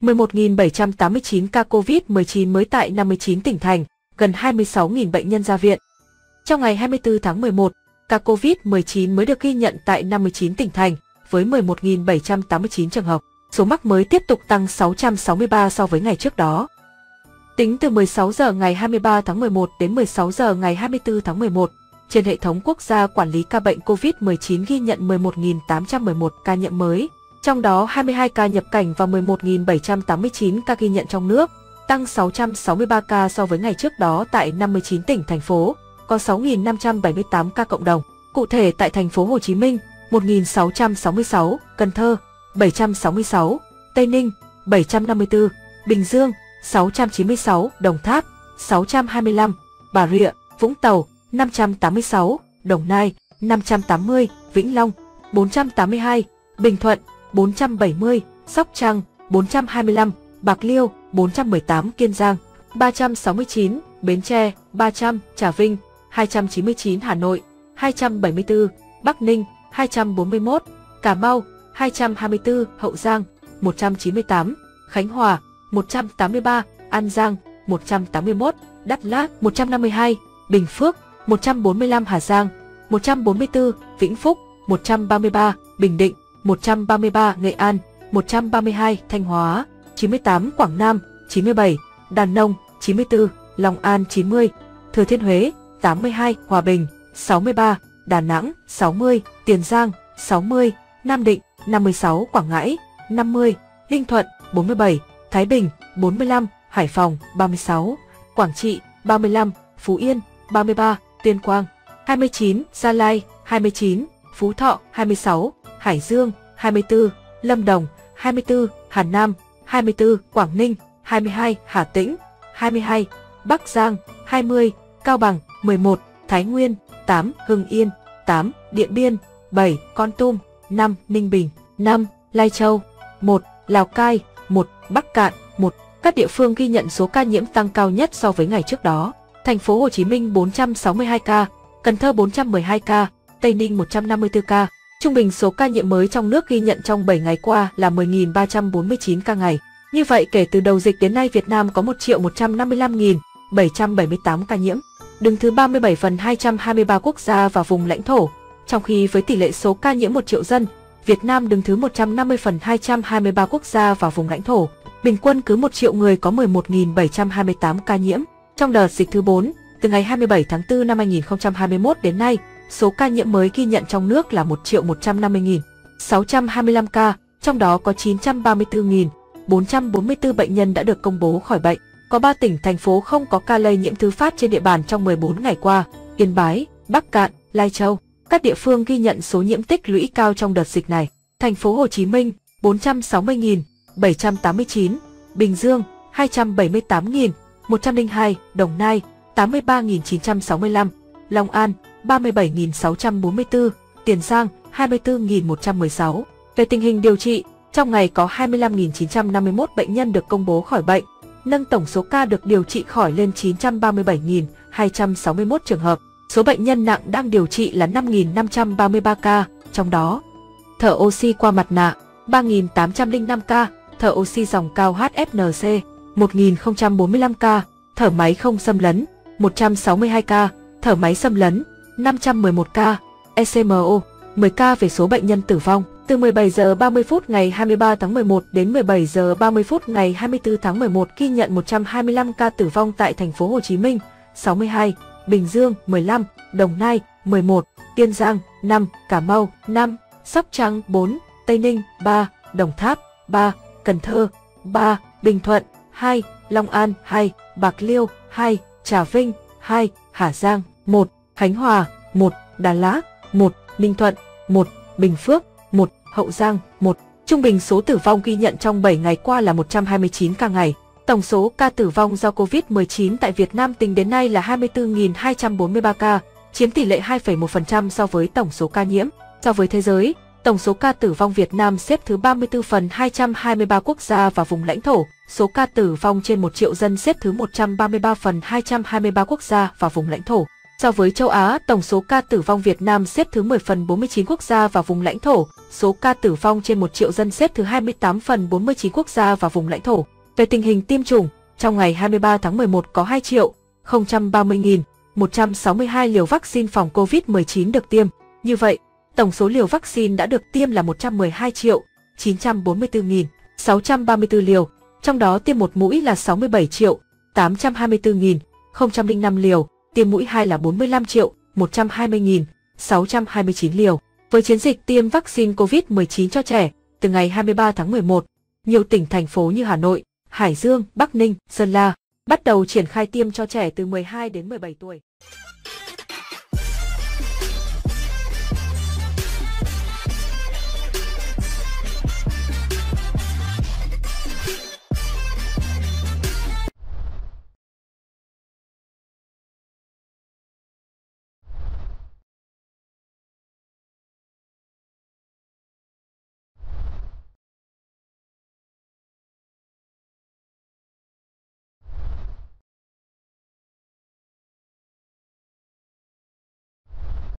11.789 ca COVID-19 mới tại 59 tỉnh thành, gần 26.000 bệnh nhân ra viện. Trong ngày 24 tháng 11, ca COVID-19 mới được ghi nhận tại 59 tỉnh thành, với 11.789 trường hợp. Số mắc mới tiếp tục tăng 663 so với ngày trước đó. Tính từ 16 giờ ngày 23 tháng 11 đến 16 giờ ngày 24 tháng 11, trên hệ thống quốc gia quản lý ca bệnh COVID-19 ghi nhận 11.811 ca nhiễm mới, trong đó 22 ca nhập cảnh và 11.789 ca ghi nhận trong nước, tăng 663 ca so với ngày trước đó tại 59 tỉnh thành phố, có 6.578 ca cộng đồng. Cụ thể tại thành phố Hồ Chí Minh, 1.666, Cần Thơ, 766, Tây Ninh, 754, Bình Dương, 696, Đồng Tháp, 625, Bà Rịa, Vũng Tàu, 586, Đồng Nai, 580, Vĩnh Long, 482, Bình Thuận, 470, Sóc Trăng, 425, Bạc Liêu, 418, Kiên Giang, 369, Bến Tre, 300, Trà Vinh, 299, Hà Nội, 274, Bắc Ninh, 241, Cà Mau, 224, Hậu Giang, 198, Khánh Hòa, 183, An Giang, 181, Đắk Lắk, 152, Bình Phước, 145, Hà Giang, 144, Vĩnh Phúc, 133, Bình Định, 133, Nghệ An, 132, Thanh Hóa, 98, Quảng Nam, 97, Đắk Nông, 94, Long An, 90, Thừa Thiên Huế, 82, Hòa Bình, 63, Đà Nẵng, 60, Tiền Giang, 60, Nam Định, 56, Quảng Ngãi, 50, Ninh Thuận, 47, Thái Bình, 45, Hải Phòng, 36, Quảng Trị, 35, Phú Yên, 33, Tuyên Quang, 29, Gia Lai, 29, Phú Thọ, 26, Hải Dương, 24, Lâm Đồng, 24, Hà Nam, 24, Quảng Ninh, 22, Hà Tĩnh, 22, Bắc Giang, 20, Cao Bằng, 11, Thái Nguyên, 8, Hưng Yên, 8, Điện Biên, 7, Kon Tum, 5, Ninh Bình, 5, Lai Châu, 1, Lào Cai, 1, Bắc Kạn, 1. Các địa phương ghi nhận số ca nhiễm tăng cao nhất so với ngày trước đó. Thành phố Hồ Chí Minh 462 ca, Cần Thơ 412 ca, Tây Ninh 154 ca. Trung bình số ca nhiễm mới trong nước ghi nhận trong 7 ngày qua là 10.349 ca ngày. Như vậy kể từ đầu dịch đến nay Việt Nam có 1.155.778 ca nhiễm, đứng thứ 37 phần 223 quốc gia và vùng lãnh thổ. Trong khi với tỷ lệ số ca nhiễm 1 triệu dân, Việt Nam đứng thứ 150 phần 223 quốc gia và vùng lãnh thổ. Bình quân cứ 1 triệu người có 11.728 ca nhiễm. Trong đợt dịch thứ 4, từ ngày 27 tháng 4 năm 2021 đến nay, số ca nhiễm mới ghi nhận trong nước là 1.150.625 ca, trong đó có 934.444 bệnh nhân đã được công bố khỏi bệnh. Có 3 tỉnh, thành phố không có ca lây nhiễm thứ phát trên địa bàn trong 14 ngày qua: Yên Bái, Bắc Kạn, Lai Châu. Các địa phương ghi nhận số nhiễm tích lũy cao trong đợt dịch này: Thành phố Hồ Chí Minh 460.789, Bình Dương 278.102, Đồng Nai 83.965, Long An 37.644, Tiền Giang 24.116. Về tình hình điều trị, trong ngày có 25.951 bệnh nhân được công bố khỏi bệnh, nâng tổng số ca được điều trị khỏi lên 937.261 trường hợp. Số bệnh nhân nặng đang điều trị là 5.533 ca, trong đó thở oxy qua mặt nạ 3.805 ca, thở oxy dòng cao HFNC 1.045 ca, thở máy không xâm lấn 162 ca, thở máy xâm lấn 511 ca, ECMO 10 ca. Về số bệnh nhân tử vong, từ 17 giờ 30 phút ngày 23 tháng 11 đến 17 giờ 30 phút ngày 24 tháng 11 ghi nhận 125 ca tử vong tại thành phố Hồ Chí Minh 62, Bình Dương 15, Đồng Nai 11, Kiên Giang 5, Cà Mau 5, Sóc Trăng 4, Tây Ninh 3, Đồng Tháp 3, Cần Thơ 3, Bình Thuận 2, Long An 2, Bạc Liêu 2, Trà Vinh 2, Hà Giang 1, Khánh Hòa 1, Đà Lạt 1, Ninh Thuận 1, Bình Phước 1, Hậu Giang 1. Trung bình số tử vong ghi nhận trong 7 ngày qua là 129 ca ngày. Tổng số ca tử vong do COVID-19 tại Việt Nam tính đến nay là 24.243 ca, chiếm tỷ lệ 2,1% so với tổng số ca nhiễm. So với thế giới, tổng số ca tử vong Việt Nam xếp thứ 34 phần 223 quốc gia và vùng lãnh thổ, số ca tử vong trên 1 triệu dân xếp thứ 133 phần 223 quốc gia và vùng lãnh thổ. So với châu Á, tổng số ca tử vong Việt Nam xếp thứ 10 phần 49 quốc gia và vùng lãnh thổ, số ca tử vong trên 1 triệu dân xếp thứ 28 phần 49 quốc gia và vùng lãnh thổ. Về tình hình tiêm chủng, trong ngày 23 tháng 11 có 2.030.162 liều vaccine phòng COVID-19 được tiêm. Như vậy, tổng số liều vaccine đã được tiêm là 112.944.634 liều, trong đó tiêm một mũi là 67.824.005 liều, tiêm mũi 2 là 45.120.629 liều. Với chiến dịch tiêm vaccine COVID-19 cho trẻ, từ ngày 23 tháng 11, nhiều tỉnh thành phố như Hà Nội, Hải Dương, Bắc Ninh, Sơn La bắt đầu triển khai tiêm cho trẻ từ 12 đến 17 tuổi.